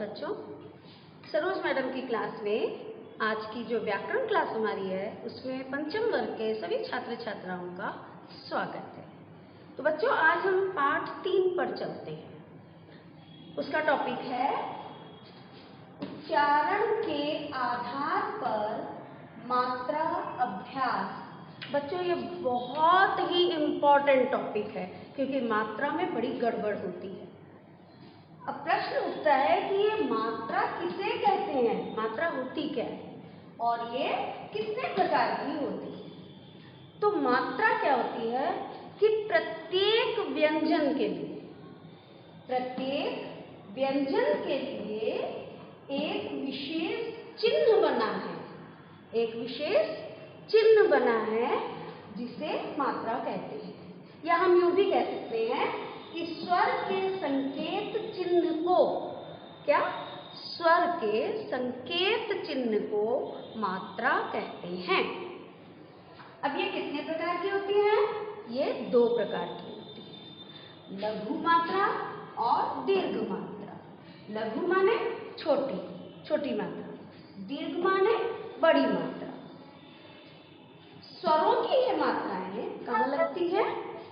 बच्चों, सरोज मैडम की क्लास में आज की जो व्याकरण क्लास हमारी है उसमें पंचम वर्ग के सभी छात्र छात्राओं का स्वागत है। तो बच्चों, आज हम पाठ 3 पर चलते हैं। उसका टॉपिक है उच्चारण के आधार पर मात्रा अभ्यास। बच्चों, ये बहुत ही इम्पोर्टेंट टॉपिक है क्योंकि मात्रा में बड़ी गड़बड़ होती है। अब प्रश्न उठता है कि ये मात्रा किसे कहते हैं, मात्रा होती क्या है और ये कितने प्रकार की होती है। तो मात्रा क्या होती है कि प्रत्येक व्यंजन के लिए एक विशेष चिन्ह बना है, जिसे मात्रा कहते हैं। या हम यूं भी कह सकते हैं कि स्वर के संकेत चिन्ह को मात्रा कहते हैं। अब ये कितने प्रकार की होती है? ये 2 प्रकार की होती है, लघु मात्रा और दीर्घ मात्रा। लघु माने छोटी मात्रा, दीर्घ माने बड़ी मात्रा। स्वरों की ये मात्राएं कहाँ लगती है?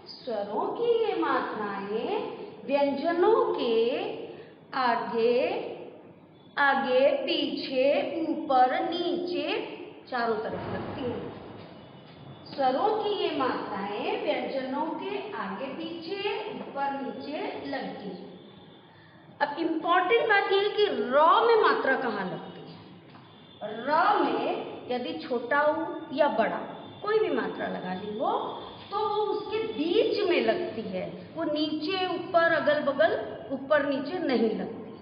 स्वरों की ये मात्राएं व्यंजनों के आगे पीछे ऊपर नीचे चारों तरफ लगती हैं। स्वरों की ये मात्राएं व्यंजनों के आगे पीछे ऊपर नीचे लगती हैं। अब इम्पॉर्टेंट बात यह है कि र में मात्रा कहाँ लगती है। र में यदि छोटा ऊ या बड़ा कोई भी मात्रा लगा ली हो तो वो उसके बीच में लगती है। वो नीचे ऊपर अगल बगल ऊपर नीचे नहीं लगती।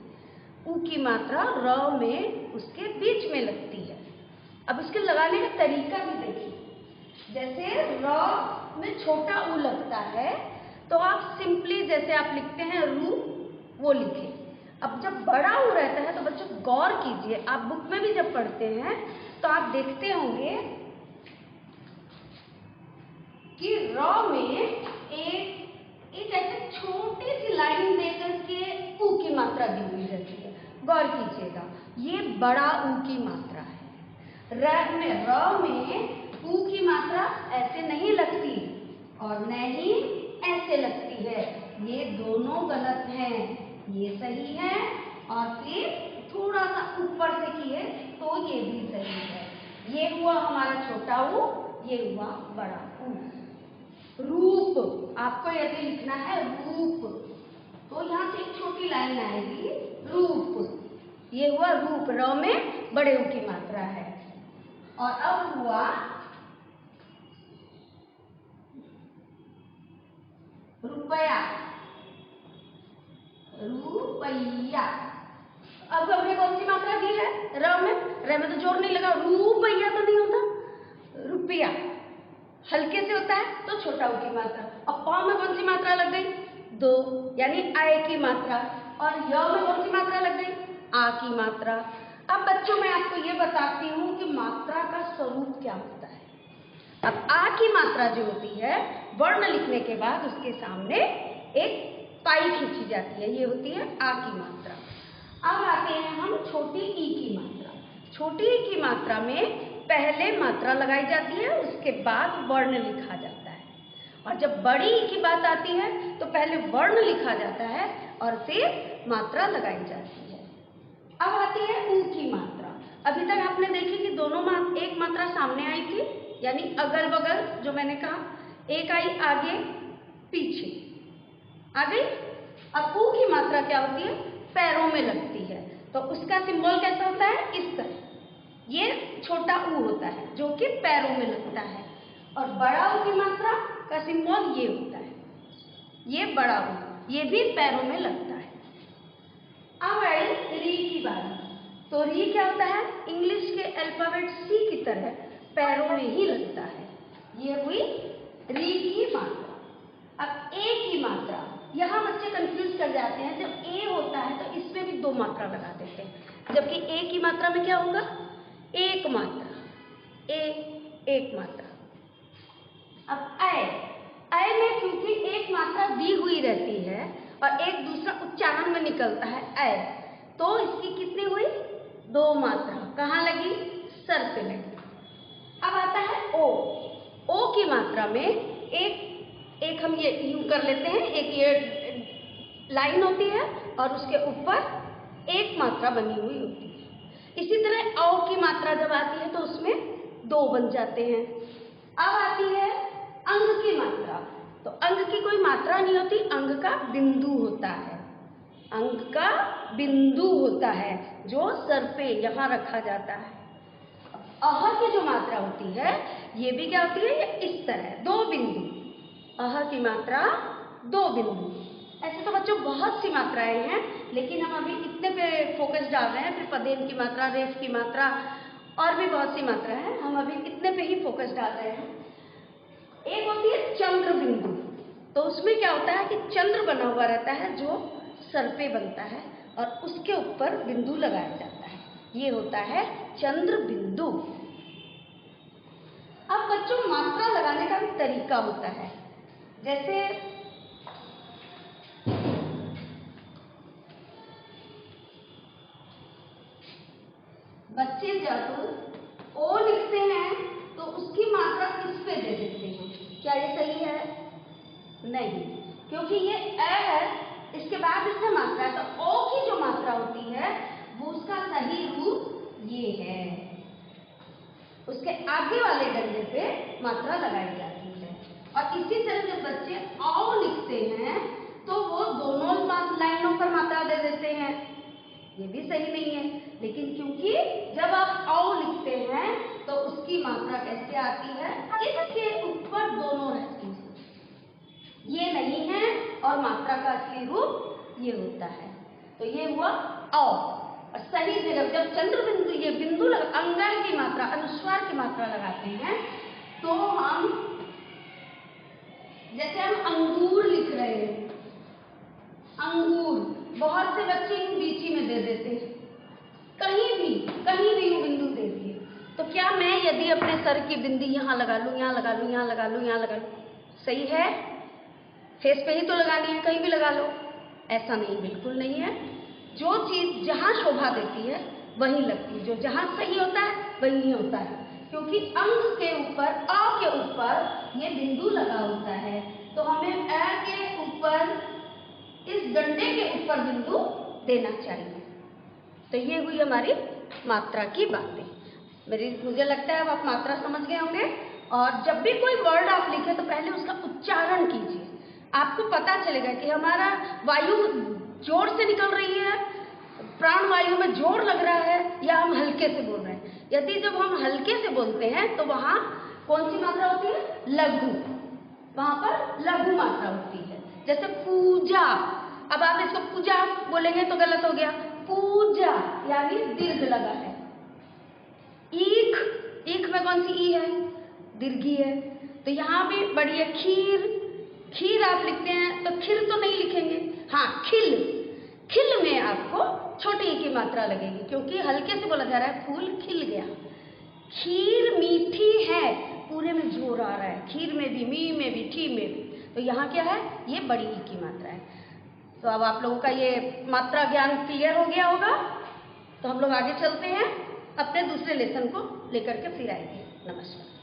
ऊ की मात्रा र में उसके बीच में लगती है। अब इसके लगाने का तरीका भी देखिए। जैसे र में छोटा ऊ लगता है तो आप सिंपली जैसे आप लिखते हैं रू, वो लिखें। अब जब बड़ा ऊ रहता है तो बच्चों गौर कीजिए, आप बुक में भी जब पढ़ते हैं तो आप देखते होंगे कि र में एक ऐसे छोटी सी लाइन देकर के ऊ की मात्रा दी हुई रहती है। गौर कीजिएगा, ये बड़ा ऊ की मात्रा है। र में ऊ की मात्रा ऐसे नहीं लगती और न ही ऐसे लगती है। ये दोनों गलत हैं, ये सही है और फिर थोड़ा सा ऊपर से किए तो ये भी सही है। ये हुआ हमारा छोटा ऊ, ये हुआ बड़ा ऊ। रूप, आपको यदि लिखना है रूप तो यहाँ से एक छोटी लाइन आएगी रूप। ये हुआ रूप, र में बड़े ऊ की मात्रा है। और अब हुआ रुपया, रुपया। अब हमने कौन सी मात्रा दी है? र में तो जोर नहीं लगा, रुपया तो नहीं होता, रुपया हल्के से होता है तो छोटा ऊ की मात्रा। अब प में कौन सी मात्रा लग गई? 2, यानी आय की मात्रा। और य में कौन सी मात्रा लग गई? आ की मात्रा। अब बच्चों मैं आपको ये बताती हूँ कि मात्रा का स्वरूप क्या होता है। अब आ की मात्रा जो होती है, वर्ण लिखने के बाद उसके सामने एक पाई खींची जाती है, ये होती है आ की मात्रा। अब आते हैं हम छोटी ई की मात्रा। छोटी ई की मात्रा में पहले मात्रा लगाई जाती है, उसके बाद वर्ण लिखा जाता है। और जब बड़ी ई की बात आती है तो पहले वर्ण लिखा जाता है और फिर मात्रा लगाई जाती है। अब आती है ऊ की मात्रा। अभी तक आपने देखी कि दोनों एक मात्रा सामने आई थी, यानी अगल बगल, जो मैंने कहा, एक आई आगे पीछे आ गई। अब ऊ की मात्रा क्या होती है? पैरों में लगती है। तो उसका सिंबल कैसा होता है? इस तरह। ये छोटा ऊ होता है जो कि पैरों में लगता है। और बड़ा ऊ की मात्रा का सिंबल ये होता है, ये बड़ा ऊ, ये भी पैरों में लगता है। अब आई री की बात। तो री क्या होता है? इंग्लिश के अल्फाबेट सी की तरह पैरों में ही लगता है। ये हुई री की मात्रा। अब ए की मात्रा, यहाँ बच्चे कंफ्यूज कर जाते हैं। जब ए होता है तो इसमें भी 2 मात्रा लगा देते हैं, जबकि ए की मात्रा में क्या होगा? एक मात्रा, एक मात्रा। अब अय में क्योंकि एक मात्रा दी हुई रहती है और एक दूसरा उच्चारण में निकलता है अय, तो इसकी कितनी हुई? 2 मात्रा। कहाँ लगी? सर पे लगी। अब आता है ओ। ओ की मात्रा में एक हम ये यूं कर लेते हैं, एक ये लाइन होती है और उसके ऊपर एक मात्रा बनी हुई होती है। इसी तरह औ की मात्रा जब आती है तो उसमें 2 बन जाते हैं। अब आती है अंग की मात्रा। तो अंग की कोई मात्रा नहीं होती, अंग का बिंदु होता है। अंग का बिंदु होता है जो सर पे यहाँ रखा जाता है। अह की जो मात्रा होती है ये भी क्या होती है? ये इस तरह 2 बिंदु। अह की मात्रा 2 बिंदु। ऐसे तो बच्चों बहुत सी मात्राएं हैं, लेकिन हम अभी इतने पे फोकस डाल रहे हैं। फिर पदेन की मात्रा, रेफ की मात्रा और भी बहुत सी मात्रा है, हम अभी इतने पे ही फोकस डाल रहे हैं। एक होती है चंद्र बिंदु। तो उसमें क्या होता है कि चंद्र बना हुआ रहता है जो सर पे बनता है और उसके ऊपर बिंदु लगाया जाता है। ये होता है चंद्र बिंदु। अब बच्चों मात्रा लगाने का भी तरीका होता है। जैसे बच्चे जब ओ लिखते हैं तो उसकी मात्रा इस पे दे देते हैं। क्या ये सही है? नहीं, क्योंकि ये अ है, इसके बाद इससे मात्रा है। तो ओ की जो मात्रा होती है वो उसका सही रूप ये है। उसके आगे वाले डंडे पे मात्रा लगाई जाती है। और इसी तरह जब बच्चे औ लिखते हैं तो वो दोनों लाइनों पर मात्रा दे देते हैं। ये भी सही नहीं है, लेकिन क्योंकि जब आप औ लिखते हैं तो उसकी मात्रा कैसे आती है? इसके ऊपर दोनों रहती है। ये नहीं है और मात्रा का असली रूप ये होता है। तो ये हुआ औ। और सही जगह जब चंद्र बिंदु ये बिंदु अंगार की मात्रा, अनुस्वार की मात्रा लगाते हैं तो हम जैसे हम अंगूर लिख रहे हैं, अंगूर, बहुत से बच्चे बीची में दे देते हैं। कहीं भी वो बिंदु दे दिए। तो क्या मैं यदि अपने सर की बिंदी यहाँ लगा लूँ, यहाँ लगा लूँ, यहाँ लगा लूँ, यहाँ लगा लूँ, सही है? फेस पे ही तो लगानी है, कहीं भी लगा लो। ऐसा नहीं, बिल्कुल नहीं है। जो चीज जहां शोभा देती है वहीं लगती है, जो जहां सही होता है वहीं होता है। क्योंकि अंग के ऊपर, अ के ऊपर ये बिंदु लगा होता है, तो हमें अ के ऊपर, इस डंडे के ऊपर बिंदु देना चाहिए। तो ये हुई हमारी मात्रा की बातें। मुझे लगता है अब आप मात्रा समझ गए होंगे। और जब भी कोई वर्ड आप लिखें तो पहले उसका उच्चारण कीजिए। आपको पता चलेगा कि हमारा वायु जोर से निकल रही है, प्राण वायु में जोर लग रहा है, या हम हल्के से बोल रहे हैं। यदि जब हम हल्के से बोलते हैं तो वहां कौन सी मात्रा होती है? लघु। वहां पर लघु मात्रा होती है। जैसे पूजा, अब आप इसको पूजा बोलेंगे तो गलत हो गया। पूजा यानी दीर्घ लगा है। ईख, ईख में कौन सी ई है? दीर्घी है। तो यहाँ भी बड़ी है। खीर, खीर आप लिखते हैं तो खीर तो नहीं लिखेंगे। हाँ, खिल, खिल में आपको छोटी ई की मात्रा लगेगी, क्योंकि हल्के से बोला जा रहा है फूल खिल गया। खीर मीठी है, पूरे में जोर आ रहा है। खीर में भी, मी में भी, ठी में भी। तो यहाँ क्या है? ये बड़ी ई की मात्रा है। तो अब आप लोगों का ये मात्रा ज्ञान क्लियर हो गया होगा। तो हम लोग आगे चलते हैं, अपने दूसरे लेसन को लेकर के फिर आएंगे। नमस्कार।